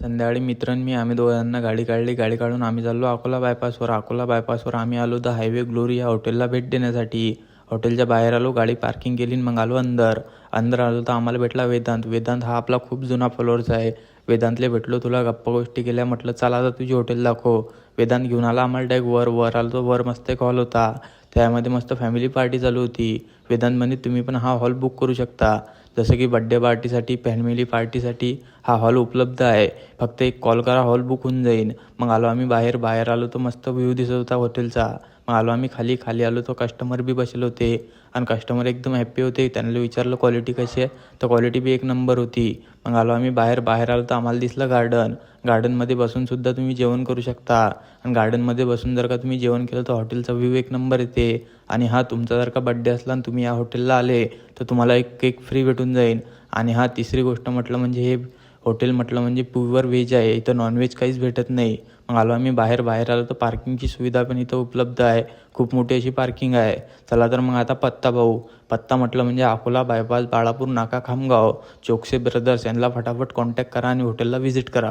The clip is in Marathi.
संध्याकाळी मित्र आणि मी आम्ही दोघांना गाडी काढली. गाडी काढून आम्ही चाललो अकोला बायपासवर. अकोला बायपासवर आम्ही आलो द हायवे ग्लोरी या हॉटेलला भेट देण्यासाठी. हॉटेलच्या बाहेर आलो, गाडी पार्किंग केली आणि मग आलो अंदर. अंदर आलो तर आम्हाला भेटला वेदांत. वेदांत हा आपला खूप जुना फॉलोअर्स आहे. वेदांतले भेटलो, तुला गप्पा गोष्टी केल्या, म्हटलं चला आता तुझी हॉटेल दाखव. वेदांत घेऊन आला आम्हाला डायरेक्ट वर आलो तो वर मस्त एक हॉल होता. त्यामध्ये मस्त फॅमिली पार्टी चालू होती. वेदांत म्हणे तुम्ही पण हा हॉल बुक करू शकता. जसं की बड्डे पार्टीसाठी, फॅमिली पार्टीसाठी हा हॉल उपलब्ध आहे. फक्त एक कॉल करा, हॉल बुक होऊन जाईल. मग आलो आम्ही बाहेर आलो तर मस्त व्ह्यू दिसत होता हॉटेलचा. मग आलो आम्ही खाली आलो तर कस्टमर बी बसले होते आणि कस्टमर एकदम हॅप्पी होते. त्यांना विचारलं क्वालिटी कशी आहे, तर क्वालिटी बी एक नंबर होती. मग आलो आम्ही बाहेर आलो तर आम्हाला दिसलं गार्डनमध्ये बसूनसुद्धा तुम्ही जेवण करू शकता. आणि गार्डनमध्ये बसून जर का तुम्ही जेवण केलं तर हॉटेलचा व्ह्यू एक नंबर येते. आणि हा तुमचा जर का बड्डे असला आणि तुम्ही या हॉटेलला आले तर तुम्हाला एक केक फ्री भेटून जाईल. आणि हा तिसरी गोष्ट म्हटलं म्हणजे हे हॉटेल म्हटलं म्हणजे प्युअर व्हेज आहे. इथं नॉनव्हेज काहीच भेटत नाही. मग आलो आम्ही बाहेर आलो तर पार्किंगची सुविधा पण इथं उपलब्ध आहे. खूप मोठी अशी पार्किंग आहे. चला तर मग आता पत्ता म्हटलं म्हणजे अकोला बायपास, बाळापूर नाका, खामगाव. चोकसे ब्रदर्स यांना फटाफट कॉन्टॅक्ट करा आणि हॉटेलला व्हिजिट करा.